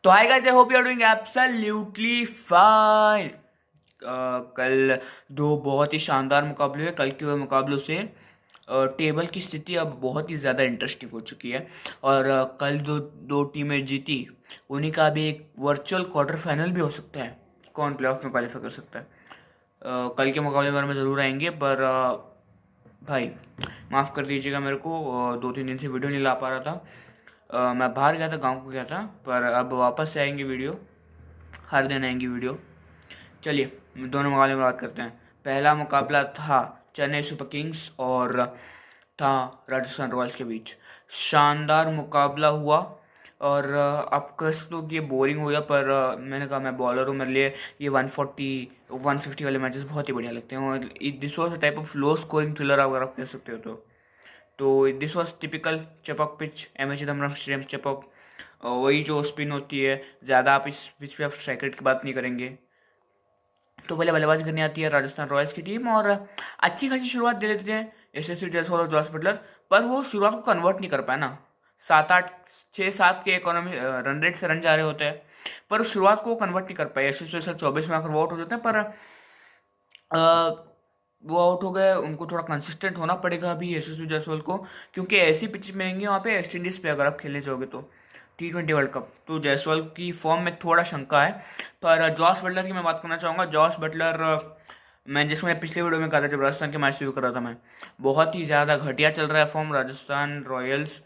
तो hi guys, I hope you are doing absolutely fine. कल दो बहुत ही शानदार मुकाबले हुए। कल के हुए मुकाबलों से टेबल की स्थिति अब बहुत ही ज़्यादा इंटरेस्टिंग हो चुकी है। और कल जो दो टीमें जीती उन्हीं का भी एक वर्चुअल क्वार्टर फाइनल भी हो सकता है। कौन प्लेऑफ में क्वालिफाई कर सकता है? कल के मुकाबले के बारे में ज़रूर आएंगे, पर भाई माफ़ कर दीजिएगा मेरे को, 2-3 दिन से वीडियो नहीं ला पा रहा था। मैं बाहर गया था, गांव को गया था, पर अब वापस से आएंगे वीडियो। हर दिन आएंगी वीडियो। चलिए दोनों मुकाबले में बात करते हैं। पहला मुकाबला था चेन्नई सुपर किंग्स और था राजस्थान रॉयल्स के बीच। शानदार मुकाबला हुआ। और आप कह सकते हो कि ये बोरिंग हो गया, पर मैंने कहा मैं बॉलर हूँ, मेरे लिए ये 140-150 वाले मैचेस बहुत ही बढ़िया लगते हैं। और this was a type of low scoring thriller अगर आप कह सकते हो तो this was typical Chepauk pitch, M A Chidambaram stadium Chepauk. वही जो स्पिन होती है, ज़्यादा आप इस पिच पे आप स्ट्राइक रेट की बात नहीं करेंगे। तो पहले बल्लेबाजी करने आती है राजस्थान रॉयल्स की टीम, और अच्छी खासी शुरुआत दे देते हैं यशस्वी जायसवाल और जॉस बटलर। पर वो शुरुआत को कन्वर्ट नहीं कर पाया ना। 7-8 6-7 के इकोनॉमी रन रेट से रन जा रहे होते हैं, पर उस शुरुआत को कन्वर्ट नहीं कर पाए। यशस्वी जायसवाल 24 में आकर वो आउट हो जाते हैं, पर वो आउट हो गए। उनको थोड़ा कंसिस्टेंट होना पड़ेगा अभी यशस्वी जायसवाल को, क्योंकि ऐसी पिच मिलेंगी वहाँ पे वेस्ट इंडीज़ पे अगर आप खेलने जाओगे तो T20 वर्ल्ड कप। तो जायसवाल की फॉर्म में थोड़ा शंका है। पर जॉस बटलर की मैं बात करना चाहूँगा। जॉस बटलर, मैं जिसको मैं पिछले वीडियो में कहा था जब राजस्थान के मैच शुरू कर रहा था मैं, बहुत ही ज़्यादा घटिया चल रहा है फॉर्म राजस्थान रॉयल्स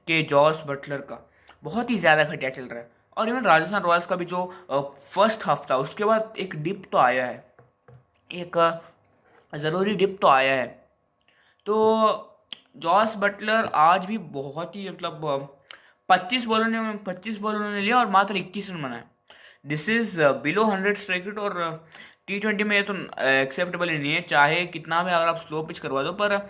के जॉस बटलर का। बहुत ही ज़्यादा घटिया चल रहा है। और इवन राजस्थान रॉयल्स का भी जो फर्स्ट हाफ था उसके बाद एक डिप तो आया है, एक ज़रूरी डिप तो आया है। तो जॉस बटलर आज भी बहुत ही मतलब 25 बॉलों ने लिया और मात्र 21 रन बनाए। This is below 100 strike rate. और T20 में ये तो एक्सेप्टेबल ही नहीं है, चाहे कितना भी अगर आप स्लो पिच करवा दो, पर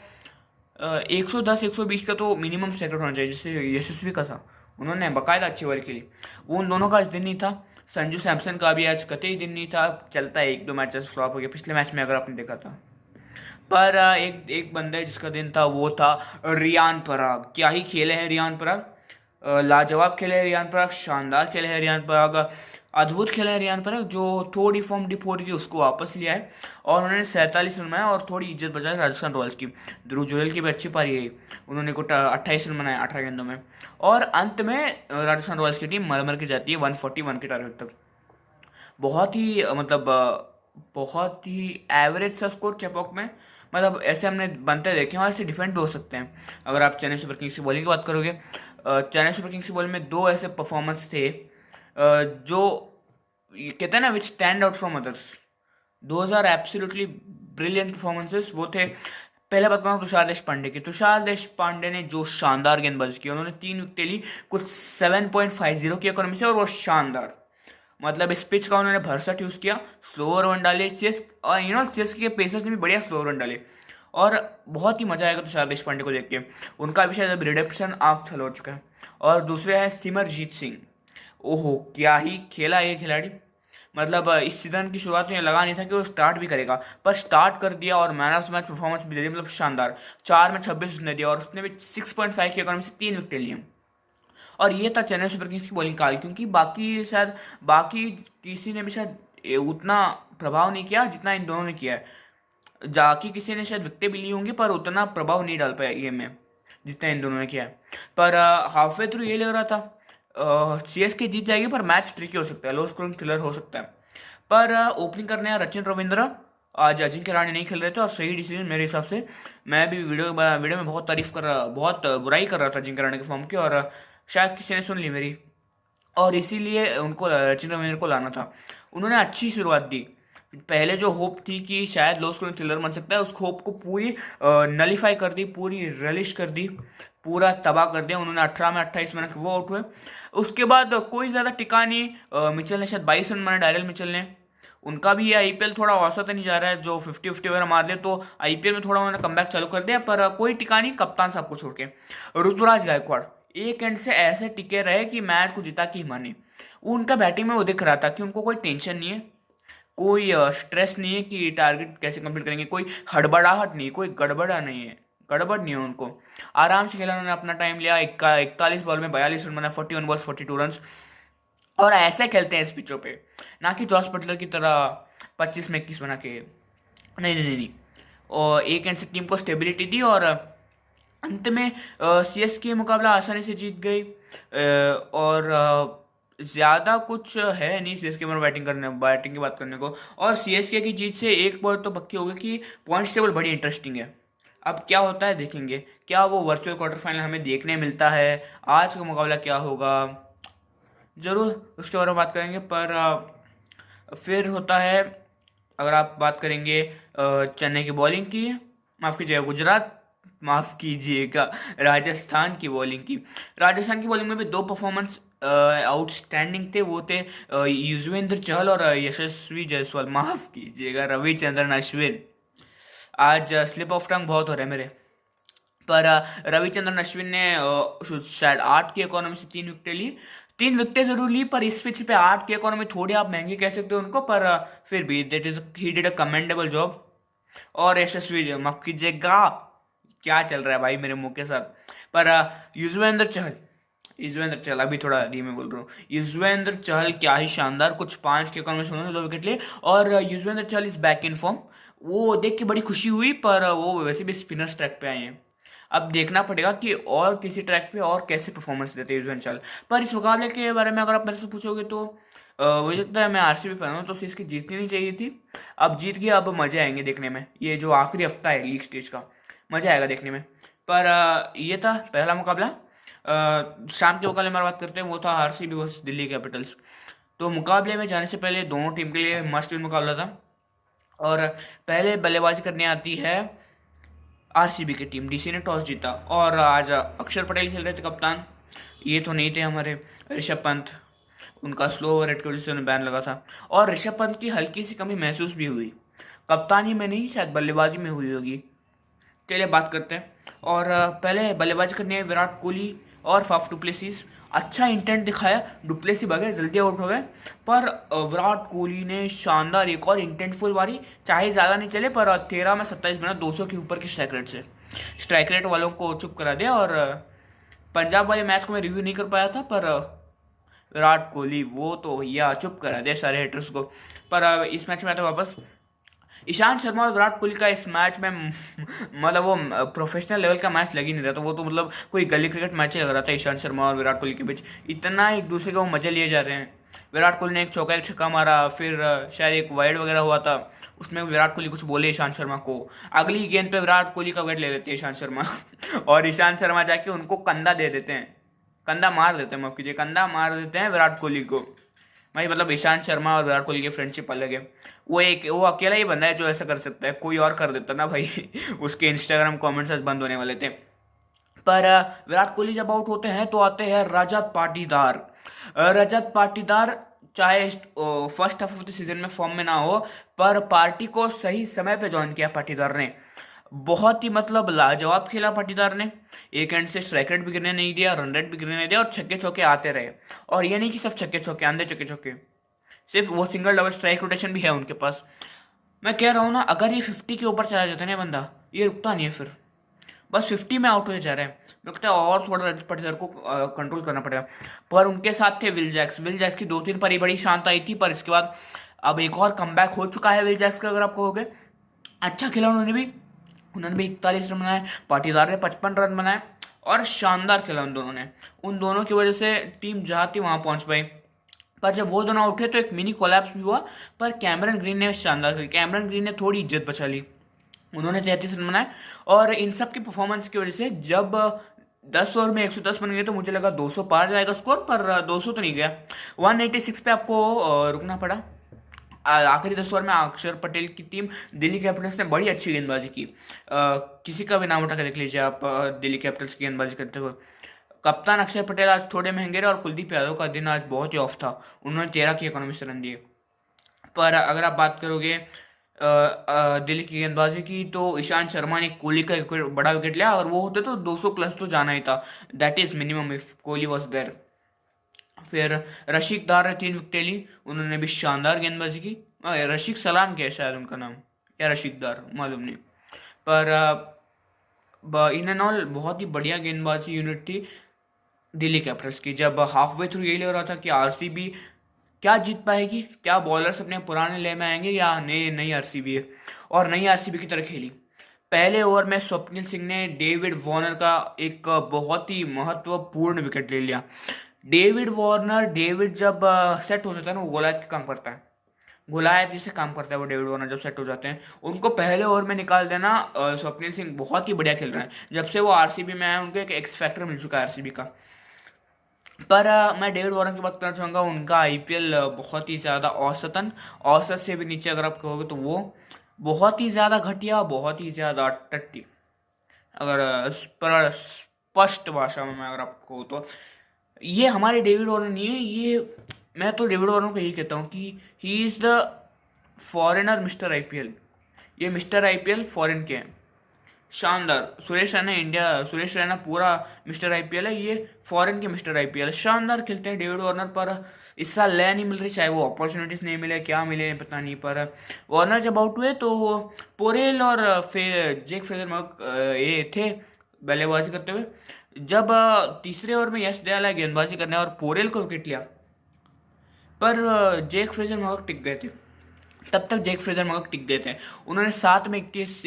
110-120 का तो मिनिमम स्ट्राइक रेट होना चाहिए, जैसे यशस्वी का था। उन्होंने बाकायदा अच्छी ओवर खेली। वो उन दोनों का आज दिन नहीं था। संजू सैमसन का भी आज कतई दिन नहीं था। चलता है, 1-2 मैचेस फ्लॉप हो गया पिछले मैच में अगर आपने देखा था। पर एक एक बंदे जिसका दिन था वो था रियान पराग। क्या ही खेले हैं रियान पराग। लाजवाब खेले हैं रियान पराग, शानदार खेले हैं रियान पराग, अद्भुत खेले हैं रियान पराग। जो थोड़ी फॉर्म डिप हो रही थी उसको वापस लिया है, और उन्होंने 47 रन बनाए और थोड़ी इज्जत बचाई राजस्थान रॉयल्स की। ध्रुव जुरेल की भी अच्छी पारी है, उन्होंने कुछ 28 रन बनाए 18 गेंदों में। और अंत में राजस्थान रॉयल्स की टीम मर मर के जाती है 141 के टारगेट तक। बहुत ही मतलब बहुत ही एवरेज सा स्कोर चेपॉक में। मतलब ऐसे हमने बनते देखे हैं, और ऐसे डिफेंड भी हो सकते हैं। अगर आप चेन्नई सुपर किंग्स की बॉलिंग की बात करोगे, चेन्नई सुपर किंग्स की बॉलिंग में दो ऐसे परफॉर्मेंस थे जो ये कहते हैं ना विच stand out from others. 2000 absolutely brilliant performances वो थे। पहले बात करूँ तुषार देशपांडे की। तुषार देशपांडे ने जो शानदार गेंदबाजी की, उन्होंने 3 विकेट ली कुछ 7.50 की इकोनॉमी से, और वो शानदार। मतलब इस पिच का उन्होंने भरसक यूज़ किया, स्लोअर रन डाले चेस, और चेस के पेसर्स ने भी बढ़िया स्लोअर रन डाले। और बहुत ही मजा आएगा तुषार देशपांडे को देख के। उनका भी शायद अब रिडेप्शन आर्क चालू हो चुका है। और दूसरे हैं सिमरजीत सिंह। ओहो क्या ही खेला ये खिलाड़ी। मतलब इस सीजन की शुरुआत में लगा नहीं था कि वो स्टार्ट भी करेगा, पर स्टार्ट कर दिया और man of the match performance भी दे दी। मतलब शानदार, 4 में 26 उसने दिया, और उसने भी 6.5 की इकोनॉमी से 3 विकेट लिए। और ये था चेन्नई सुपर किंग्स की बॉलिंग काल, क्योंकि बाकी किसी ने भी शायद उतना प्रभाव नहीं किया जितना इन दोनों ने किया है। जाकि किसी ने शायद विकेटें भी ली होंगी, पर उतना प्रभाव नहीं डाल पाया ये में जितना इन दोनों ने किया है। पर हाफ वे थ्रू ये लग रहा था CSK जीत जाएगी, पर मैच ट्रिकी हो सकता है, लो स्कोरिंग थ्रिलर हो सकता है। पर ओपनिंग करने हैं रचिन रविंद्र। आज अजिंक्य रहाणे नहीं खेल रहे थे, और सही डिसीजन मेरे हिसाब से। मैं भी वीडियो में बहुत तारीफ कर रहा, बहुत बुराई कर रहा था अजिंक्य रहाणे के फॉर्म की, और शायद किसी ने सुन ली मेरी, और इसीलिए उनको रचिन रविंद्र को लाना था। उन्होंने अच्छी शुरुआत दी। पहले जो होप थी कि शायद लो स्कोरिंग थ्रिलर बन सकता है, उस होप को पूरी नलीफाई कर दी, पूरी रलिश कर दी, पूरा तबाह कर दिया। उन्होंने 18 में 28 मिनट वो आउट हुए। उसके बाद कोई ज़्यादा टिका नहीं। मिचेल ने शायद 22 रन बनाए, डायरल मिचेल ने। उनका भी ये IPL थोड़ा औसत नहीं जा रहा है, जो 50-50 वगैरह मार दे तो IPL में थोड़ा उन्होंने कमबैक चालू कर दिया, पर कोई टिका नहीं कप्तान साहब को छोड़ के। ऋतुराज गायकवाड़ एक एंड से ऐसे टिके रहे कि मैच को जिता के ही माने। उनका बैटिंग में वो दिख रहा था कि उनको कोई टेंशन नहीं है, कोई स्ट्रेस नहीं है कि टारगेट कैसे कंप्लीट करेंगे, कोई हड़बड़ाहट नहीं, कोई गड़बड़ा नहीं है, गड़बड़ नहीं है उनको। आराम से खेला उन्होंने, अपना टाइम लिया। 41 बॉल में 42 रन बनाए, 41 बॉल्स 42 रन। और ऐसे खेलते हैं इस पिचों पे, ना कि जॉस बटलर की तरह 25 में 21 बना के। नहीं नहीं नहीं नहीं। और एक एंड से टीम को स्टेबिलिटी दी और अंत में सीएसके मुकाबला आसानी से जीत गई। और ज़्यादा कुछ है नहीं सीएसके में बैटिंग की बात करने को। और सीएसके की जीत से एक बात तो पक्की होगी कि पॉइंट्स टेबल बड़ी इंटरेस्टिंग है। अब क्या होता है देखेंगे, क्या वो वर्चुअल क्वार्टर फाइनल हमें देखने मिलता है, आज का मुकाबला क्या होगा, ज़रूर उसके बारे में बात करेंगे। पर फिर होता है, अगर आप बात करेंगे चेन्नई की बॉलिंग की, माफ़ कीजिएगा गुजरात, माफ़ कीजिएगा राजस्थान की बॉलिंग की। राजस्थान की बॉलिंग में भी दो परफॉर्मेंस आउटस्टैंडिंग थे। वो थे युजवेंद्र चहल और यशस्वी जायसवाल, माफ़ कीजिएगा रविचंद्रन अश्विन। आज स्लिप ऑफ टंग बहुत हो रहे हैं मेरे। पर रविचंद्रन अश्विन ने शायद 8 की इकोनॉमी से 3 विकेटें ली। 3 विकेटें जरूर ली, पर इस पिच पे 8 की इकोनॉमी थोड़ी आप महंगी कह सकते हो उनको, पर फिर भी that is he did a commendable job. और यशस्वी, माफ कीजिएगा क्या चल रहा है भाई मेरे मुंह के साथ। पर युजवेंद्र चहल अभी थोड़ा धीमे बोल रहा हूँ। युजवेंद्र चहल क्या ही शानदार, कुछ 5 के इकोनॉमी से उन्होंने 2 विकेट लिए। और Yuzvendra Chahal is back in form, वो देख के बड़ी खुशी हुई। पर वो वैसे भी स्पिनर्स ट्रैक पे आए हैं, अब देखना पड़ेगा कि और किसी ट्रैक पे और कैसे परफॉर्मेंस देते हैं युजवेंद्र चहल। पर इस मुकाबले के बारे में अगर आप मेरे से पूछोगे तो मुझे लगता है, मैं आरसीबी फैन हूँ तो इसकी जीतनी नहीं चाहिए थी। अब जीत गया, अब मजे आएंगे देखने में। ये जो आखिरी हफ्ता है लीग स्टेज का, मजा आएगा देखने में। पर ये था पहला मुकाबला। शाम के मुकाबले में बात करते हैं, वो था आरसीबी वर्सेस दिल्ली कैपिटल्स। तो मुकाबले में जाने से पहले दोनों टीम के लिए मस्ट विन मुकाबला था। और पहले बल्लेबाजी करने आती है आरसीबी की टीम। डीसी ने टॉस जीता और आज अक्षर पटेल खेल रहे थे कप्तान। ये तो नहीं थे हमारे ऋषभ पंत, उनका स्लो ओवर रेट की वजह से उन्हें बैन लगा था। और ऋषभ पंत की हल्की सी कमी महसूस भी हुई, कप्तानी में नहीं शायद बल्लेबाजी में हुई होगी। चलिए बात करते हैं। और पहले बल्लेबाजी करनी है विराट कोहली और फाफ डुप्लेसिस। अच्छा इंटेंट दिखाया, डुप्लेसी भागे जल्दी आउट हो गए। पर विराट कोहली ने शानदार एक और इंटेंटफुल मारी, चाहे ज़्यादा नहीं चले पर 13 में 27 बना 200 के ऊपर की स्ट्राइक रेट से। स्ट्राइक रेट वालों को चुप करा दिया। और पंजाब वाले मैच को मैं रिव्यू नहीं कर पाया था, पर विराट कोहली वो तो भैया चुप करा दिया सारे हेटर्स को। पर इस मैच में आता वापस ईशांत शर्मा और विराट कोहली का इस मैच में मतलब वो प्रोफेशनल लेवल का मैच लग ही नहीं रहा था। वो तो मतलब कोई गली क्रिकेट मैच ही लग रहा था ईशांत शर्मा और विराट कोहली के बीच। इतना एक दूसरे को मजे लिए जा रहे हैं। विराट कोहली ने एक चौका एक छक्का मारा, फिर शायद एक वाइड वगैरह हुआ था, उसमें विराट कोहली कुछ बोले ईशांत शर्मा को, अगली गेंद पे विराट कोहली का विकेट ले लेते हैं ईशांत शर्मा और ईशांत शर्मा जाके उनको कंधा दे देते हैं, कंधा मार देते हैं, माफ कीजिए कंधा मार देते हैं विराट कोहली को। भाई मतलब ईशांत शर्मा और विराट कोहली की फ्रेंडशिप अलग है। वो अकेला ही बंदा है जो ऐसा कर सकता है, कोई और कर देता ना भाई उसके इंस्टाग्राम कमेंट्स बंद होने वाले थे। पर विराट कोहली जब आउट होते हैं तो आते हैं रजत पाटीदार। रजत पाटीदार चाहे first half of the season में फॉर्म में ना हो, पर पार्टी को सही समय पे ज्वाइन किया पाटीदार ने। बहुत ही मतलब लाजवाब खेला पाटीदार ने। एक एंड से स्ट्राइक रेट भी गिरने नहीं दिया, रन रेट भी गिरने नहीं दिया, और छक्के चौके आते रहे। और ये नहीं कि सिर्फ छक्के चौके, आंधे छक्के चौके, सिर्फ वो सिंगल डबल स्ट्राइक रोटेशन भी है उनके पास। मैं कह रहा हूँ ना, अगर ये 50 के ऊपर चला जाता है ना बंदा, ये रुकता नहीं है फिर, बस 50 में आउट हो जा रहा है। मुझे लगता है और थोड़ा रजत पाटीदार को कंट्रोल करना पड़ेगा। पर उनके साथ थे विल जैक्स की 2-3 पारी बड़ी शांत आई थी, पर इसके बाद अब एक और कमबैक हो चुका है विल जैक्स का। अगर आप कहोगे अच्छा खेला उन्होंने भी 41 रन बनाए, पाटीदार ने 55 रन बनाए, और शानदार खेला उन दोनों ने। उन दोनों की वजह से टीम जहाँ थी वहाँ पहुँच पाई। पर जब वो दोनों उठे तो एक मिनी कोलैप्स भी हुआ, पर कैमरन ग्रीन ने शानदार खेली। कैमरन ग्रीन ने थोड़ी इज्जत बचा ली, उन्होंने 33 रन बनाए। और इन सब की परफॉर्मेंस की वजह से जब 10 ओवर में 110 बन गए तो मुझे लगा 200 पार जाएगा स्कोर, पर 200 तो नहीं गया, 186 पे आपको रुकना पड़ा। आखिरी 10 ओवर में अक्षर पटेल की टीम दिल्ली कैपिटल्स ने बड़ी अच्छी गेंदबाजी की। किसी का भी नाम उठा कर देख लीजिए आप, दिल्ली कैपिटल्स की गेंदबाजी करते हुए। कप्तान अक्षर पटेल आज थोड़े महंगे रहे, और कुलदीप यादव का दिन आज बहुत ही ऑफ था, उन्होंने 13 की इकोनॉमी से रन दिए। पर अगर आप बात करोगे दिल्ली की गेंदबाजी की, तो ईशांत शर्मा ने कोहली का एक बड़ा विकेट लिया, और वो होते तो 200 प्लस तो जाना ही था, that is minimum if Kohli was there. फिर रशीक दार ने 3 विकेटें ली, उन्होंने भी शानदार गेंदबाजी की। रशीक सलाम क्या है शायद उनका नाम, या रशीक दार मालूम नहीं। पर इन एंड ऑल बहुत ही बढ़िया गेंदबाजी यूनिट थी। दिल्ली कैपिटल्स की। जब हाफ वे थ्रू यही लग रहा था कि आरसीबी क्या जीत पाएगी, क्या बॉलर्स अपने पुराने ले में आएंगे या नई नई आरसीबी है, और नई आरसीबी की तरह खेली। पहले ओवर में स्वप्निल सिंह ने डेविड वार्नर का एक बहुत ही महत्वपूर्ण विकेट ले लिया। डेविड जब सेट हो जाता है ना, वो गोलायत का काम करता है, गोलायत जैसे काम करता है वो डेविड वार्नर जब सेट हो जाते हैं। उनको पहले ओवर में निकाल देना। स्वप्निल सिंह बहुत ही बढ़िया खेल रहे हैं, जब से वो आरसीबी में आए उनको एक एक्स फैक्टर मिल चुका है आरसीबी का। पर मैं डेविड वार्नर की बात करना चाहूँगा। उनका आईपीएल बहुत ही ज़्यादा औसतन, औसत से भी नीचे अगर आप कहोगे तो वो बहुत ही ज़्यादा घटिया, बहुत ही ज़्यादा टट्टी, अगर पर स्पष्ट भाषा में मैं अगर आपको कहूँ तो ये हमारे डेविड वार्नर नहीं है। ये मैं तो डेविड वार्नर को यही कहता हूँ कि he is the foreigner mister IPL. ये मिस्टर आईपीएल फॉरेन के हैं, शानदार। सुरेश रैना पूरा मिस्टर आईपीएल है, ये फॉरेन के मिस्टर आईपीएल है। शानदार खेलते हैं डेविड वार्नर, पर इस साल लय नहीं मिल रही, चाहे वो अपॉर्चुनिटीज नहीं मिले, क्या मिले पता नहीं। पर वार्नर जब आउट हुए तो पोरेल और जेक फ्रेजर ये थे बल्लेबाजी करते हुए। जब तीसरे ओवर में यश दयाल आए गेंदबाजी करने और पोरेल को विकेट लिया, पर जेक फ्रेजर मगक टिक गए थे। तब तक जेक फ्रेजर मगक टिक गए थे। उन्होंने 8 में 21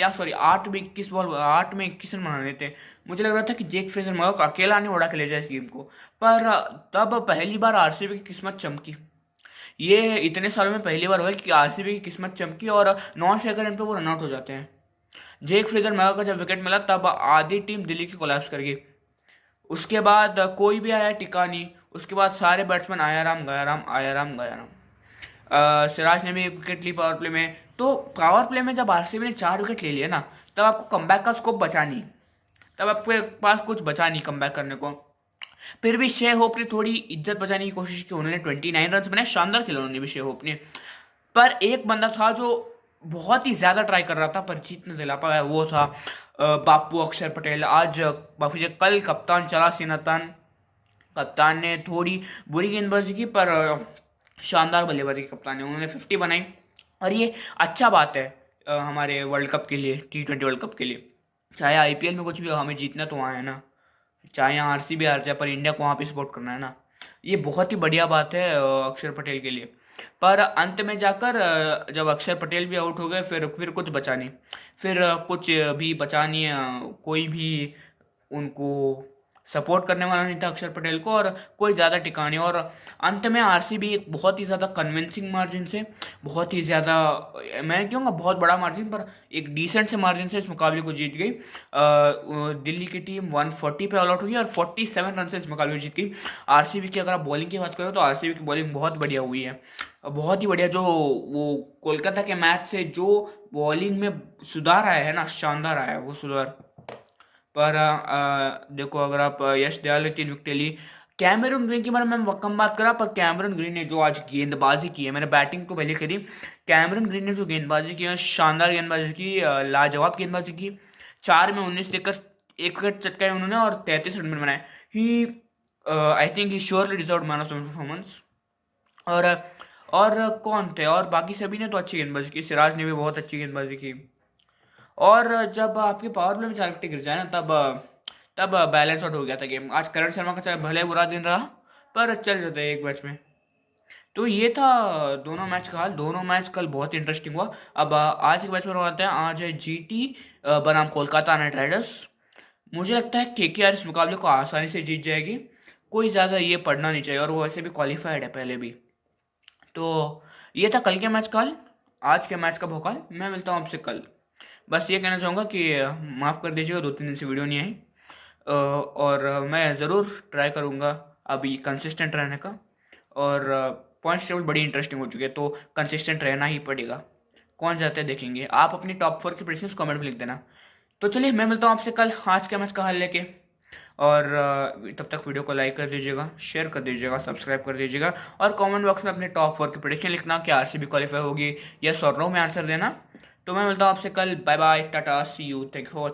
रन बनाने थे। मुझे लग रहा था कि जेक फ्रेजर मगक अकेला नहीं उड़ा के ले जाए इस गेम को, पर तब पहली बार आरसीबी की किस्मत चमकी। ये इतने सालों में पहली बार हुआ कि आरसीबी की किस्मत चमकी और नॉन स्ट्राइकर रन पे वो रन आउट हो जाते हैं। जेक फ्रेजर मगक का जब विकेट मिला तब आधी टीम दिल्ली की कोलैप्स कर गई। उसके बाद कोई भी आया टिका नहीं। उसके बाद सारे बैट्समैन आया राम गया राम, आया राम गया राम। सिराज ने भी एक विकेट ली पावर प्ले में। तो पावर प्ले में जब आरसीबी ने 4 विकेट ले लिए ना, तब आपको कमबैक का स्कोप बचा नहीं, तब आपके पास कुछ बचा नहीं कमबैक करने को। फिर भी शे होप ने थोड़ी इज्जत बचाने की कोशिश की। उन्होंने 29 रन बनाए, शानदार खेला उन्होंने भी शे होप ने। पर एक बंदा था जो बहुत ही ज़्यादा ट्राई कर रहा था पर जीत नहीं दिला पाया, वो था बापू अक्षर पटेल। आज माफी चाहिए, कल कप्तान चला सिनतन, कप्तान ने थोड़ी बुरी गेंदबाजी की पर शानदार बल्लेबाजी की कप्तान ने। उन्होंने 50 बनाई और ये अच्छा बात है हमारे वर्ल्ड कप के लिए, T20 वर्ल्ड कप के लिए। चाहे आईपीएल में कुछ भी हो, हमें जीतना तो वहाँ है ना, चाहे यहाँ आरसीबी हार जाए पर इंडिया को वहाँ पे सपोर्ट करना है ना। ये बहुत ही बढ़िया बात है अक्षर पटेल के लिए। पर अंत में जाकर जब अक्षर पटेल भी आउट हो गए, फिर कुछ बचा नहीं, फिर कुछ भी बचा नहीं। कोई भी उनको सपोर्ट करने वाला नहीं था अक्षर पटेल को, और कोई ज़्यादा टिका नहीं। और अंत में आरसीबी एक बहुत ही ज़्यादा कन्विंसिंग मार्जिन से, बहुत ही ज़्यादा, मैं कहूँगा बहुत बड़ा मार्जिन, पर एक डिसेंट से मार्जिन से इस मुकाबले को जीत गई। दिल्ली की टीम 140 पे ऑल आउट हुई और 47 रन से इस मुकाबले को जीत गई। आरसीबी की अगर आप बॉलिंग की बात करो तो आरसीबी की बॉलिंग बहुत बढ़िया हुई है, बहुत ही बढ़िया। जो वो कोलकाता के मैच से जो बॉलिंग में सुधार आया है ना, शानदार आया है वो सुधार। पर देखो, अगर आप यश दयाल ने 3 विकेट ली। कैमरून ग्रीन की बारे में मैं कम बात करा, पर कैमरून ग्रीन ने जो आज गेंदबाजी की है, मैंने बैटिंग तो पहले करी, कैमरून ग्रीन ने जो गेंदबाजी की है, शानदार गेंदबाजी की, लाजवाब गेंदबाजी की। 4 में 19 देकर 1 विकेट चटकाए उन्होंने और 33 रन बनाए। He I think he surely deserve man of the performance. और कौन थे, और बाकी सभी ने तो अच्छी गेंदबाजी की। सिराज ने भी बहुत अच्छी गेंदबाजी की। और जब आपके पावर प्ले में 4 विकेट गिर जाए ना, तब बैलेंस आउट हो गया था गेम। आज करण शर्मा का चाहे भले बुरा दिन रहा, पर चल जाता है एक मैच में। तो ये था दोनों मैच का हाल। दोनों मैच कल बहुत इंटरेस्टिंग हुआ। अब आज के मैच पर आते हैं। आज है जीटी बनाम कोलकाता नाइट राइडर्स। मुझे लगता है केकेआर इस मुकाबले को आसानी से जीत जाएगी, कोई ज़्यादा ये पढ़ना नहीं चाहिए, और वो वैसे भी क्वालिफाइड है पहले भी। तो ये था कल के मैच का हाल, आज के मैच का भोकाल। मैं मिलता हूँ आपसे कल। बस ये कहना चाहूँगा कि माफ़ कर दीजिएगा 2-3 दिन से वीडियो नहीं आई, और मैं ज़रूर ट्राई करूँगा अभी कंसिस्टेंट रहने का। और पॉइंट्स टेबल बड़ी इंटरेस्टिंग हो चुकी है, तो कंसिस्टेंट रहना ही पड़ेगा। कौन जाते हैं देखेंगे। आप अपनी टॉप 4 की प्रेडिक्शंस कमेंट में लिख देना। तो चलिए, मैं मिलता हूँ आपसे कल आज के मैच का हाल लेके। और तब तक वीडियो को लाइक कर दीजिएगा, शेयर कर दीजिएगा, सब्सक्राइब कर दीजिएगा, और कमेंट बॉक्स में अपने टॉप 4 की प्रेडिक्शन लिखना कि आरसीबी क्वालिफाई होगी, यस और नो में आंसर देना। तो मैं मिलता हूँ आपसे कल। Bye bye, tata, see you, thank you for watching.